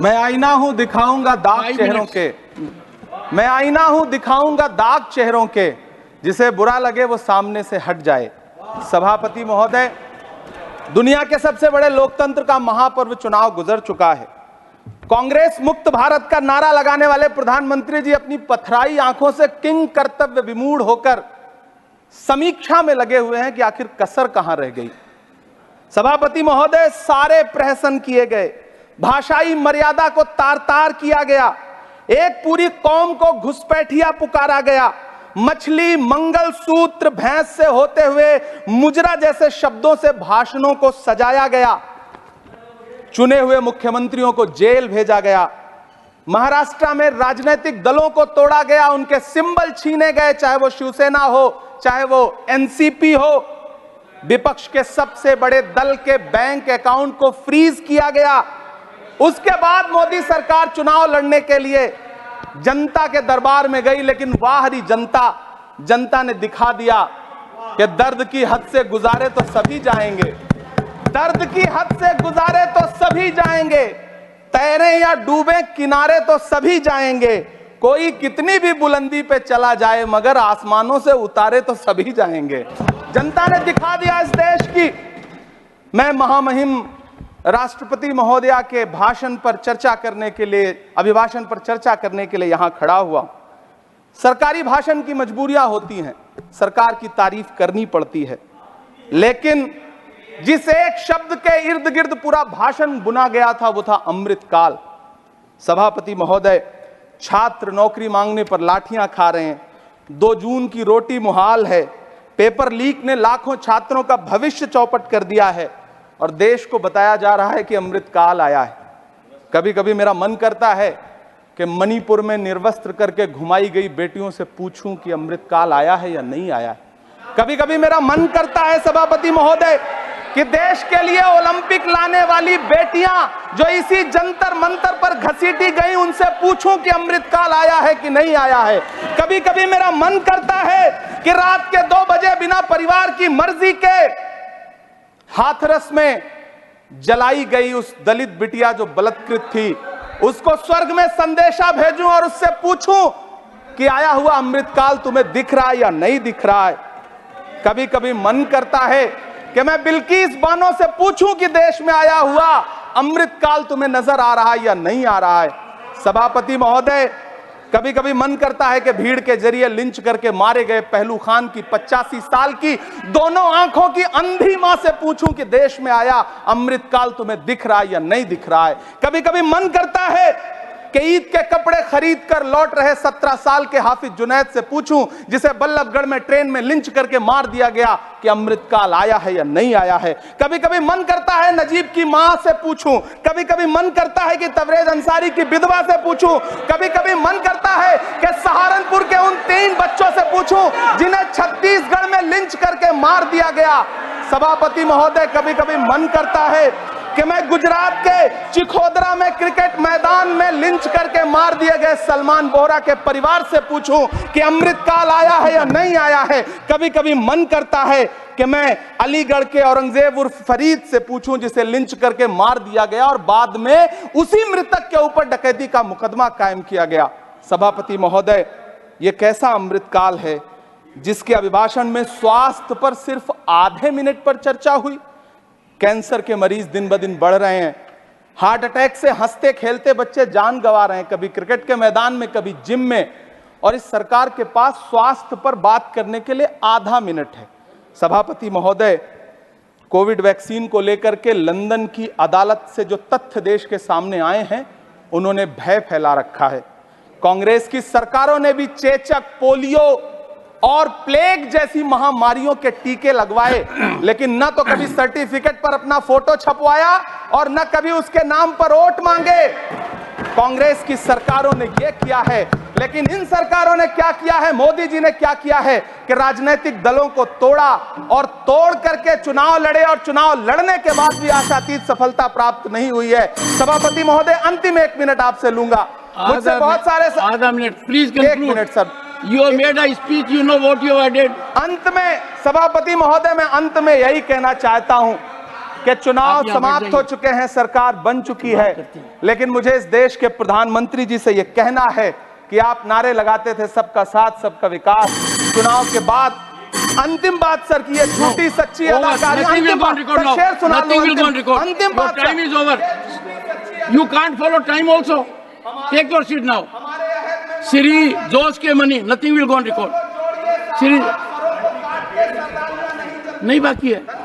मैं आईना हूं दिखाऊंगा दाग चेहरों के, मैं आईना हूं दिखाऊंगा दाग चेहरों के, जिसे बुरा लगे वो सामने से हट जाए। सभापति महोदय, दुनिया के सबसे बड़े लोकतंत्र का महापर्व चुनाव गुजर चुका है। कांग्रेस मुक्त भारत का नारा लगाने वाले प्रधानमंत्री जी अपनी पथराई आंखों से किंग कर्तव्य विमूढ़ होकर समीक्षा में लगे हुए हैं कि आखिर कसर कहां रह गई। सभापति महोदय, सारे प्रहसन किए गए, भाषाई मर्यादा को तार तार किया गया, एक पूरी कौम को घुसपैठिया पुकारा गया, मछली मंगल सूत्र भैंस से होते हुए मुजरा जैसे शब्दों से भाषणों को सजाया गया, चुने हुए मुख्यमंत्रियों को जेल भेजा गया, महाराष्ट्र में राजनीतिक दलों को तोड़ा गया, उनके सिंबल छीने गए, चाहे वो शिवसेना हो चाहे वो एनसीपी हो, विपक्ष के सबसे बड़े दल के बैंक अकाउंट को फ्रीज किया गया। उसके बाद मोदी सरकार चुनाव लड़ने के लिए जनता के दरबार में गई, लेकिन वाहरी जनता ने दिखा दिया कि दर्द की हद से गुजारे तो सभी जाएंगे, दर्द की हद से गुजारे तो सभी जाएंगे, तैरे या डूबे किनारे तो सभी जाएंगे, कोई कितनी भी बुलंदी पे चला जाए मगर आसमानों से उतारे तो सभी जाएंगे। जनता ने दिखा दिया इस देश की। मैं महामहिम राष्ट्रपति महोदया के भाषण पर चर्चा करने के लिए, अभिभाषण पर चर्चा करने के लिए यहां खड़ा हुआ। सरकारी भाषण की मजबूरियां होती हैं, सरकार की तारीफ करनी पड़ती है, लेकिन जिस एक शब्द के इर्द गिर्द पूरा भाषण बुना गया था वो था अमृतकाल। सभापति महोदय, छात्र नौकरी मांगने पर लाठियां खा रहे हैं, 2 जून की रोटी मुहाल है, पेपर लीक ने लाखों छात्रों का भविष्य चौपट कर दिया है और देश को बताया जा रहा है कि अमृतकाल आया है। कभी कभी मेरा मन करता है कि मणिपुर में निर्वस्त्र करके घुमाई गई बेटियों से पूछूं कि अमृतकाल आया है या नहीं आया है। कभी कभी मेरा मन करता है सभापति महोदय कि देश के लिए ओलंपिक लाने वाली बेटियां जो इसी जंतर मंतर पर घसीटी गई, उनसे पूछूं कि अमृतकाल आया है कि नहीं आया है। कभी कभी मेरा मन करता है कि रात के 2 बजे बिना परिवार की मर्जी के हाथरस में जलाई गई उस दलित बिटिया जो बलात्कृत थी, उसको स्वर्ग में संदेशा भेजूं और उससे पूछूं कि आया हुआ अमृतकाल तुम्हें दिख रहा है या नहीं दिख रहा है। कभी कभी मन करता है कि मैं बिल्किस बानो से पूछूं कि देश में आया हुआ अमृतकाल तुम्हें नजर आ रहा है या नहीं आ रहा है। सभापति महोदय, कभी कभी मन करता है कि भीड़ के जरिए लिंच करके मारे गए पहलू खान की 85 साल की दोनों आंखों की अंधी मां से पूछूं कि देश में आया अमृतकाल तुम्हें दिख रहा है या नहीं दिख रहा है। कभी कभी मन करता है कि ईद के कपड़े खरीद कर लौट रहे 17 साल के हाफिज जुनैद से पूछूं, जिसे बल्लभगढ़ में ट्रेन में लिंच करके मार दिया गया, कि अमृतकाल आया है या नहीं आया है। कभी कभी मन करता है नजीब की मां से पूछूं, कभी कभी मन करता है कि तबरेज अंसारी की विधवा से पूछूं, कभी कभी मन करता है कि सहारनपुर के उन 3 बच्चों से पूछूं जिन्हें छत्तीसगढ़ में लिंच करके मार दिया गया। सभापति महोदय, कभी कभी मन करता है कि मैं गुजरात के चिखोदरा में क्रिकेट मैदान में लिंच करके मार दिए गए सलमान बोहरा के परिवार से पूछूं कि अमृतकाल आया है या नहीं आया है। कभी कभी मन करता है कि मैं अलीगढ़ के औरंगजेब उर्फ फरीद से पूछूं, जिसे लिंच करके मार दिया गया और बाद में उसी मृतक के ऊपर डकैती का मुकदमा कायम किया गया। सभापति महोदय, यह कैसा अमृतकाल है जिसके अभिभाषण में स्वास्थ्य पर सिर्फ आधे मिनट पर चर्चा हुई। कैंसर के मरीज दिन ब दिन बढ़ रहे हैं, हार्ट अटैक से हंसते खेलते बच्चे जान गंवा रहे हैं, कभी क्रिकेट के मैदान में कभी जिम में, और इस सरकार के पास स्वास्थ्य पर बात करने के लिए आधा मिनट है। सभापति महोदय, कोविड वैक्सीन को लेकर के लंदन की अदालत से जो तथ्य देश के सामने आए हैं, उन्होंने भय फैला रखा है। कांग्रेस की सरकारों ने भी चेचक, पोलियो और प्लेग जैसी महामारियों के टीके लगवाए, लेकिन न तो कभी सर्टिफिकेट पर अपना फोटो छपवाया और न कभी उसके नाम पर वोट मांगे। कांग्रेस की सरकारों ने यह किया है, लेकिन इन सरकारों ने क्या किया है, मोदी जी ने क्या किया है कि राजनीतिक दलों को तोड़ा और तोड़ करके चुनाव लड़े, और चुनाव लड़ने के बाद भी आशातीत सफलता प्राप्त नहीं हुई है। सभापति महोदय, अंतिम 1 मिनट आपसे लूंगा, मुझसे बहुत सारे। आधा minute please, 1 minute sir. You have made a speech, you know what you have added. अंत में सभापति महोदय, मैं अंत में यही कहना चाहता हूं कि चुनाव आप यहाँ समाप्त बैठ हो जाइए। चुके हैं, सरकार बन चुकी है, करते हैं। लेकिन मुझे इस देश के प्रधानमंत्री जी से यह कहना है कि आप नारे लगाते थे सबका साथ सबका विकास, चुनाव के बाद अंतिम बात सर की ये झूठी सच्ची Over. अदाकारी, Nothing will अंतिम go on बात record सर, now. शेर सुना लो, Nothing will go on record. अंतिम Your बात time sir. is over. You can't follow time also. Take your seat now. Siri, Josh के money, nothing will go on record. Siri, नहीं बाकी है।